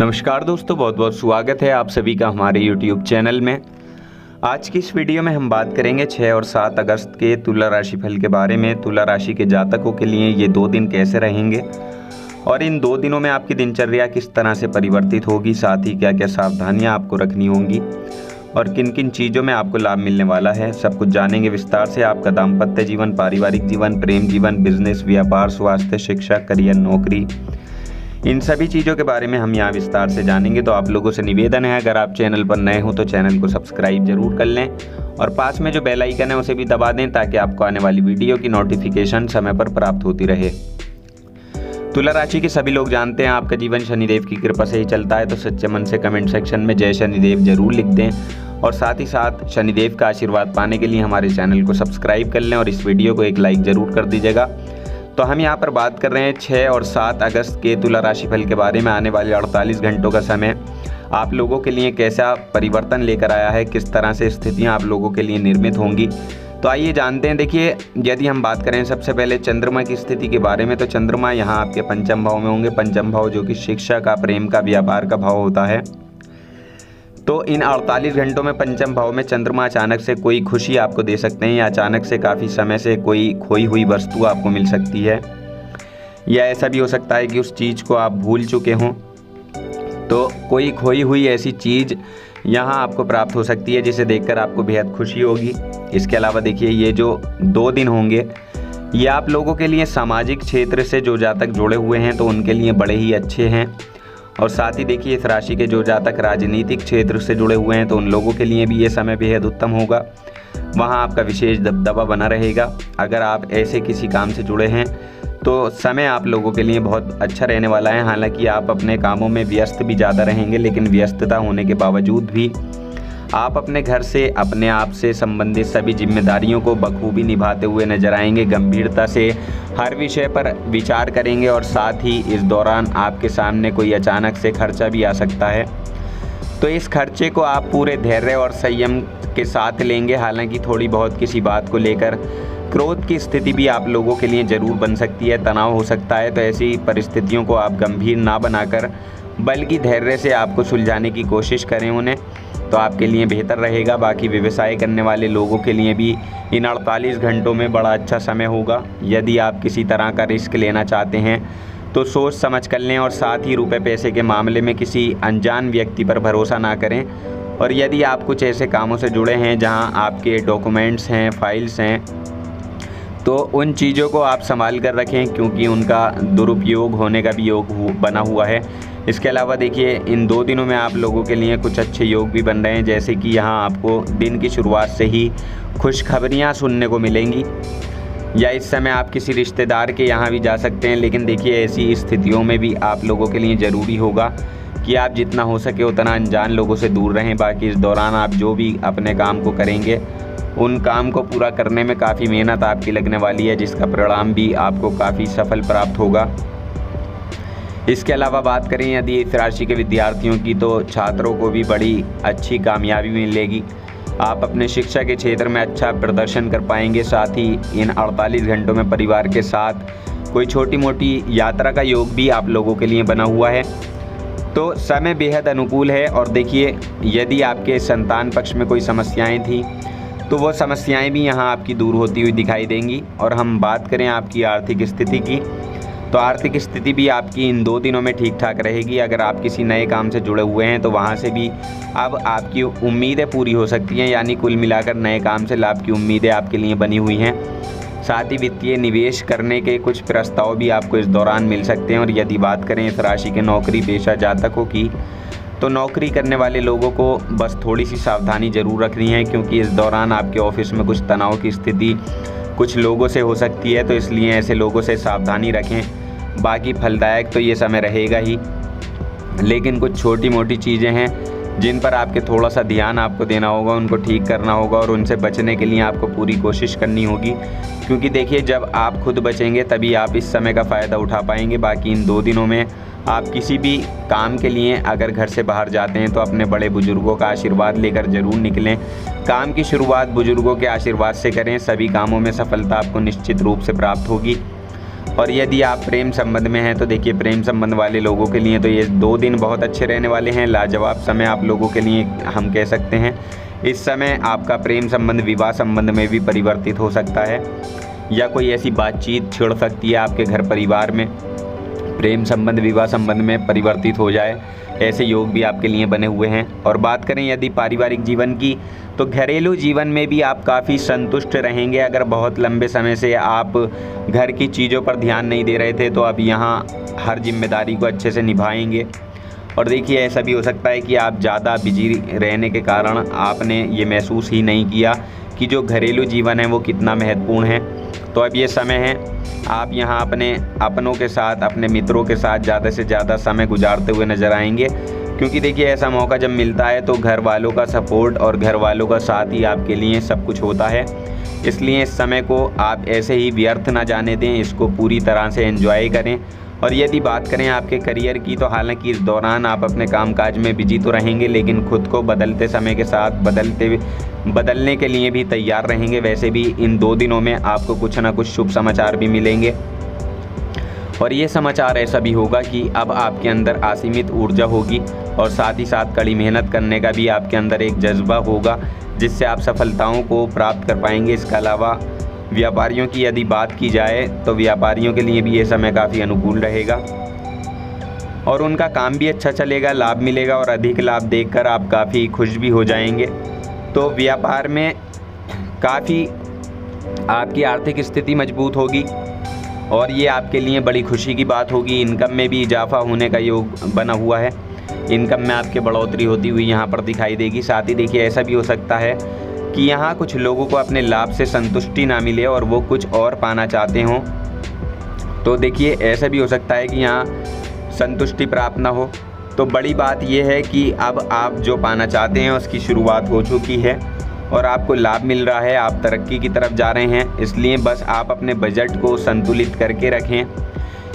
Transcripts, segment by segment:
नमस्कार दोस्तों, बहुत बहुत स्वागत है आप सभी का हमारे YouTube चैनल में। आज की इस वीडियो में हम बात करेंगे 6 और 7 अगस्त के तुला राशि फल के बारे में। तुला राशि के जातकों के लिए ये 2 दिन कैसे रहेंगे और इन 2 दिनों में आपकी दिनचर्या किस तरह से परिवर्तित होगी, साथ ही क्या क्या सावधानियां आपको रखनी होंगी और किन किन चीज़ों में आपको लाभ मिलने वाला है, सब कुछ जानेंगे विस्तार से। आपका दाम्पत्य जीवन, पारिवारिक जीवन, प्रेम जीवन, बिजनेस, व्यापार, स्वास्थ्य, शिक्षा, करियर, नौकरी, इन सभी चीज़ों के बारे में हम यहाँ विस्तार से जानेंगे। तो आप लोगों से निवेदन है, अगर आप चैनल पर नए हो तो चैनल को सब्सक्राइब जरूर कर लें और पास में जो बेल आइकन है उसे भी दबा दें ताकि आपको आने वाली वीडियो की नोटिफिकेशन समय पर प्राप्त होती रहे। तुला राशि के सभी लोग जानते हैं आपका जीवन शनिदेव की कृपा से ही चलता है, तो सच्चे मन से कमेंट सेक्शन में जय शनिदेव जरूर लिख दें और साथ ही साथ शनिदेव का आशीर्वाद पाने के लिए हमारे चैनल को सब्सक्राइब कर लें और इस वीडियो को एक लाइक ज़रूर कर दीजिएगा। तो हम यहाँ पर बात कर रहे हैं 6 और 7 अगस्त के तुला राशि फल के बारे में। आने वाले 48 घंटों का समय आप लोगों के लिए कैसा परिवर्तन लेकर आया है, किस तरह से स्थितियाँ आप लोगों के लिए निर्मित होंगी, तो आइए जानते हैं। देखिए, यदि हम बात करें सबसे पहले चंद्रमा की स्थिति के बारे में, तो चंद्रमा यहाँ आपके पंचम भाव में होंगे। पंचम भाव जो कि शिक्षा का, प्रेम का, व्यापार का भाव होता है। तो इन 48 घंटों में पंचम भाव में चंद्रमा अचानक से कोई खुशी आपको दे सकते हैं या अचानक से काफ़ी समय से कोई खोई हुई वस्तु आपको मिल सकती है, या ऐसा भी हो सकता है कि उस चीज़ को आप भूल चुके हों। तो कोई खोई हुई ऐसी चीज़ यहाँ आपको प्राप्त हो सकती है जिसे देखकर आपको बेहद खुशी होगी। इसके अलावा देखिए, ये जो 2 दिन होंगे ये आप लोगों के लिए सामाजिक क्षेत्र से जो जातक जुड़े हुए हैं तो उनके लिए बड़े ही अच्छे हैं। और साथ ही देखिए, इस राशि के जो जातक राजनीतिक क्षेत्र से जुड़े हुए हैं तो उन लोगों के लिए भी ये समय बेहद उत्तम होगा। वहाँ आपका विशेष दबदबा बना रहेगा। अगर आप ऐसे किसी काम से जुड़े हैं तो समय आप लोगों के लिए बहुत अच्छा रहने वाला है। हालांकि आप अपने कामों में व्यस्त भी ज़्यादा रहेंगे, लेकिन व्यस्तता होने के बावजूद भी आप अपने घर से, अपने आप से संबंधित सभी जिम्मेदारियों को बखूबी निभाते हुए नजर आएंगे। गंभीरता से हर विषय पर विचार करेंगे और साथ ही इस दौरान आपके सामने कोई अचानक से खर्चा भी आ सकता है, तो इस खर्चे को आप पूरे धैर्य और संयम के साथ लेंगे। हालांकि थोड़ी बहुत किसी बात को लेकर क्रोध की स्थिति भी आप लोगों के लिए ज़रूर बन सकती है, तनाव हो सकता है। तो ऐसी परिस्थितियों को आप गंभीर ना बनाकर बल्कि धैर्य से आपको सुलझाने की कोशिश करें उन्हें, तो आपके लिए बेहतर रहेगा। बाकी व्यवसाय करने वाले लोगों के लिए भी इन 48 घंटों में बड़ा अच्छा समय होगा। यदि आप किसी तरह का रिस्क लेना चाहते हैं तो सोच समझ कर लें और साथ ही रुपए पैसे के मामले में किसी अनजान व्यक्ति पर भरोसा ना करें। और यदि आप कुछ ऐसे कामों से जुड़े हैं जहां आपके डॉक्यूमेंट्स हैं, फाइल्स हैं, तो उन चीज़ों को आप संभाल कर रखें क्योंकि उनका दुरुपयोग होने का भी योग बना हुआ है। इसके अलावा देखिए, इन 2 दिनों में आप लोगों के लिए कुछ अच्छे योग भी बन रहे हैं, जैसे कि यहाँ आपको दिन की शुरुआत से ही खुशखबरियाँ सुनने को मिलेंगी या इस समय आप किसी रिश्तेदार के यहाँ भी जा सकते हैं। लेकिन देखिए, ऐसी स्थितियों में भी आप लोगों के लिए ज़रूरी होगा कि आप जितना हो सके उतना अनजान लोगों से दूर रहें। बाकी इस दौरान आप जो भी अपने काम को करेंगे उन काम को पूरा करने में काफ़ी मेहनत आपकी लगने वाली है, जिसका परिणाम भी आपको काफ़ी सफल प्राप्त होगा। इसके अलावा बात करें यदि इस राशि के विद्यार्थियों की, तो छात्रों को भी बड़ी अच्छी कामयाबी मिलेगी। आप अपने शिक्षा के क्षेत्र में अच्छा प्रदर्शन कर पाएंगे। साथ ही इन 48 घंटों में परिवार के साथ कोई छोटी मोटी यात्रा का योग भी आप लोगों के लिए बना हुआ है, तो समय बेहद अनुकूल है। और देखिए, यदि आपके संतान पक्ष में कोई समस्याएं थी तो वो समस्याएं भी यहाँ आपकी दूर होती हुई दिखाई देंगी। और हम बात करें आपकी आर्थिक स्थिति की, तो आर्थिक स्थिति भी आपकी इन 2 दिनों में ठीक ठाक रहेगी। अगर आप किसी नए काम से जुड़े हुए हैं तो वहाँ से भी अब आपकी उम्मीदें पूरी हो सकती हैं, यानी कुल मिलाकर नए काम से लाभ की उम्मीदें आपके लिए बनी हुई हैं। साथ ही वित्तीय निवेश करने के कुछ प्रस्ताव भी आपको इस दौरान मिल सकते हैं। और यदि बात करें इस राशि के नौकरी पेशा जातकों की, तो नौकरी करने वाले लोगों को बस थोड़ी सी सावधानी ज़रूर रखनी है क्योंकि इस दौरान आपके ऑफिस में कुछ तनाव की स्थिति कुछ लोगों से हो सकती है, तो इसलिए ऐसे लोगों से सावधानी रखें। बाकी फलदायक तो ये समय रहेगा ही, लेकिन कुछ छोटी मोटी चीज़ें हैं जिन पर आपके थोड़ा सा ध्यान आपको देना होगा, उनको ठीक करना होगा और उनसे बचने के लिए आपको पूरी कोशिश करनी होगी। क्योंकि देखिए, जब आप खुद बचेंगे तभी आप इस समय का फ़ायदा उठा पाएंगे। बाकी इन 2 दिनों में आप किसी भी काम के लिए अगर घर से बाहर जाते हैं तो अपने बड़े बुजुर्गों का आशीर्वाद लेकर ज़रूर निकलें। काम की शुरुआत बुजुर्गों के आशीर्वाद से करें, सभी कामों में सफलता आपको निश्चित रूप से प्राप्त होगी। और यदि आप प्रेम संबंध में हैं तो देखिए प्रेम संबंध वाले लोगों के लिए तो ये 2 दिन बहुत अच्छे रहने वाले हैं। लाजवाब समय आप लोगों के लिए हम कह सकते हैं। इस समय आपका प्रेम संबंध विवाह संबंध में भी परिवर्तित हो सकता है, या कोई ऐसी बातचीत छिड़ सकती है आपके घर परिवार में, प्रेम संबंध विवाह संबंध में परिवर्तित हो जाए, ऐसे योग भी आपके लिए बने हुए हैं। और बात करें यदि पारिवारिक जीवन की, तो घरेलू जीवन में भी आप काफ़ी संतुष्ट रहेंगे। अगर बहुत लंबे समय से आप घर की चीज़ों पर ध्यान नहीं दे रहे थे तो अब यहाँ हर जिम्मेदारी को अच्छे से निभाएंगे। और देखिए ऐसा भी हो सकता है कि आप ज़्यादा बिजी रहने के कारण आपने ये महसूस ही नहीं किया कि जो घरेलू जीवन है वो कितना महत्वपूर्ण है। तो अब ये समय है आप यहाँ अपने अपनों के साथ, अपने मित्रों के साथ ज़्यादा से ज़्यादा समय गुजारते हुए नज़र आएंगे, क्योंकि देखिए ऐसा मौका जब मिलता है तो घर वालों का सपोर्ट और घर वालों का साथ ही आपके लिए सब कुछ होता है। इसलिए इस समय को आप ऐसे ही व्यर्थ ना जाने दें, इसको पूरी तरह से एंजॉय करें। और यदि बात करें आपके करियर की, तो हालांकि इस दौरान आप अपने कामकाज में बिजी तो रहेंगे, लेकिन खुद को बदलते समय के साथ बदलने के लिए भी तैयार रहेंगे। वैसे भी इन 2 दिनों में आपको कुछ ना कुछ शुभ समाचार भी मिलेंगे, और ये समाचार ऐसा भी होगा कि अब आपके अंदर असीमित ऊर्जा होगी और साथ ही साथ कड़ी मेहनत करने का भी आपके अंदर एक जज्बा होगा, जिससे आप सफलताओं को प्राप्त कर पाएंगे। इसके अलावा व्यापारियों की यदि बात की जाए तो व्यापारियों के लिए भी ये समय काफ़ी अनुकूल रहेगा और उनका काम भी अच्छा चलेगा, लाभ मिलेगा और अधिक लाभ देखकर आप काफ़ी खुश भी हो जाएंगे। तो व्यापार में काफ़ी आपकी आर्थिक स्थिति मजबूत होगी और ये आपके लिए बड़ी खुशी की बात होगी। इनकम में भी इजाफा होने का योग बना हुआ है, इनकम में आपके बढ़ोतरी होती हुई यहाँ पर दिखाई देगी। साथ ही देखिए ऐसा भी हो सकता है कि यहाँ कुछ लोगों को अपने लाभ से संतुष्टि ना मिले और वो कुछ और पाना चाहते हों। तो देखिए ऐसा भी हो सकता है कि यहाँ संतुष्टि प्राप्त ना हो। तो बड़ी बात यह है कि अब आप जो पाना चाहते हैं उसकी शुरुआत हो चुकी है और आपको लाभ मिल रहा है, आप तरक्की की तरफ जा रहे हैं। इसलिए बस आप अपने बजट को संतुलित करके रखें,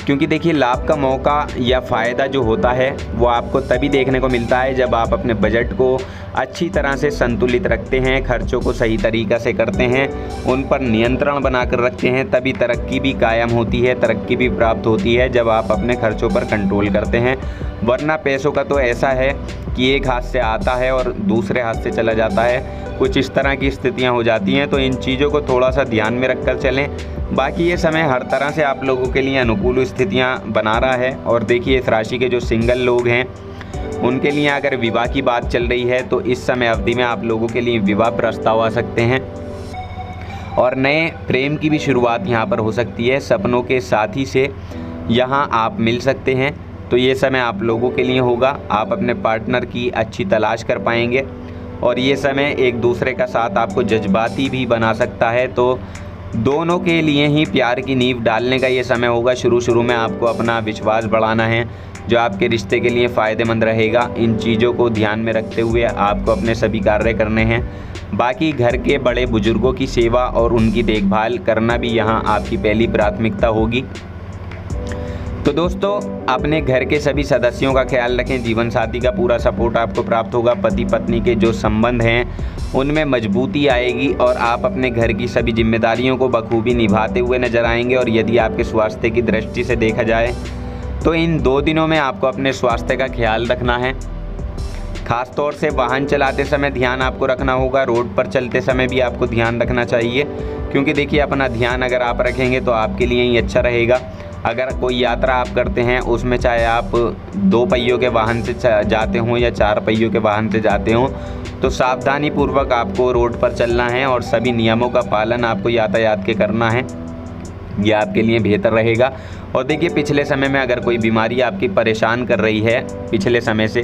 क्योंकि देखिए लाभ का मौका या फ़ायदा जो होता है वो आपको तभी देखने को मिलता है जब आप अपने बजट को अच्छी तरह से संतुलित रखते हैं, खर्चों को सही तरीक़ा से करते हैं, उन पर नियंत्रण बनाकर रखते हैं। तभी तरक्की भी कायम होती है, तरक्की भी प्राप्त होती है जब आप अपने खर्चों पर कंट्रोल करते हैं। वरना पैसों का तो ऐसा है कि एक हाथ से आता है और दूसरे हाथ से चला जाता है, कुछ इस तरह की स्थितियाँ हो जाती हैं। तो इन चीज़ों को थोड़ा सा ध्यान में रखकर चलें। बाकी ये समय हर तरह से आप लोगों के लिए अनुकूल स्थितियाँ बना रहा है। और देखिए इस राशि के जो सिंगल लोग हैं उनके लिए अगर विवाह की बात चल रही है तो इस समय अवधि में आप लोगों के लिए विवाह प्रस्ताव आ सकते हैं और नए प्रेम की भी शुरुआत यहाँ पर हो सकती है। सपनों के साथी से यहाँ आप मिल सकते हैं, तो ये समय आप लोगों के लिए होगा। आप अपने पार्टनर की अच्छी तलाश कर पाएंगे और ये समय एक दूसरे का साथ आपको जज्बाती भी बना सकता है। तो दोनों के लिए ही प्यार की नींव डालने का ये समय होगा। शुरू में आपको अपना विश्वास बढ़ाना है जो आपके रिश्ते के लिए फ़ायदेमंद रहेगा। इन चीज़ों को ध्यान में रखते हुए आपको अपने सभी कार्य करने हैं। बाकी घर के बड़े बुजुर्गों की सेवा और उनकी देखभाल करना भी यहाँ आपकी पहली प्राथमिकता होगी। तो दोस्तों अपने घर के सभी सदस्यों का ख्याल रखें। जीवन साथी का पूरा सपोर्ट आपको प्राप्त होगा। पति पत्नी के जो संबंध हैं उनमें मजबूती आएगी और आप अपने घर की सभी जिम्मेदारियों को बखूबी निभाते हुए नजर आएंगे। और यदि आपके स्वास्थ्य की दृष्टि से देखा जाए तो इन 2 दिनों में आपको अपने स्वास्थ्य का ख्याल रखना है। खास तौर से वाहन चलाते समय ध्यान आपको रखना होगा। रोड पर चलते समय भी आपको ध्यान रखना चाहिए, क्योंकि देखिए अपना ध्यान अगर आप रखेंगे तो आपके लिए ही अच्छा रहेगा। अगर कोई यात्रा आप करते हैं उसमें चाहे आप 2 पहियों के वाहन से जाते हों या 4 पहियों के वाहन से जाते हों, तो सावधानी पूर्वक आपको रोड पर चलना है और सभी नियमों का पालन आपको यातायात के करना है। यह आपके लिए बेहतर रहेगा। और देखिए पिछले समय में अगर कोई बीमारी आपकी परेशान कर रही है पिछले समय से,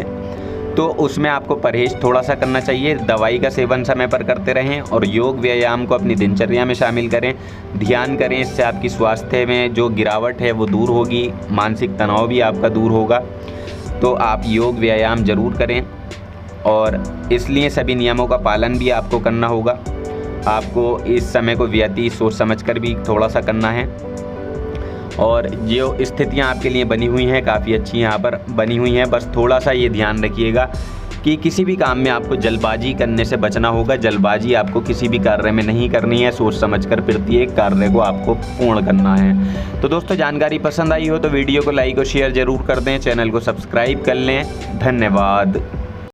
तो उसमें आपको परहेज थोड़ा सा करना चाहिए। दवाई का सेवन समय पर करते रहें और योग व्यायाम को अपनी दिनचर्या में शामिल करें, ध्यान करें। इससे आपकी स्वास्थ्य में जो गिरावट है वो दूर होगी, मानसिक तनाव भी आपका दूर होगा। तो आप योग व्यायाम ज़रूर करें और इसलिए सभी नियमों का पालन भी आपको करना होगा। आपको इस समय को व्यतीत सोच समझकर भी थोड़ा सा करना है। और जो स्थितियां आपके लिए बनी हुई हैं काफ़ी अच्छी यहाँ पर बनी हुई हैं। बस थोड़ा सा ये ध्यान रखिएगा कि किसी भी काम में आपको जल्दबाजी करने से बचना होगा। जल्दबाजी आपको किसी भी कार्य में नहीं करनी है, सोच समझकर प्रत्येक कार्य को आपको पूर्ण करना है। तो दोस्तों, जानकारी पसंद आई हो तो वीडियो को लाइक और शेयर जरूर कर दें, चैनल को सब्सक्राइब कर लें। धन्यवाद।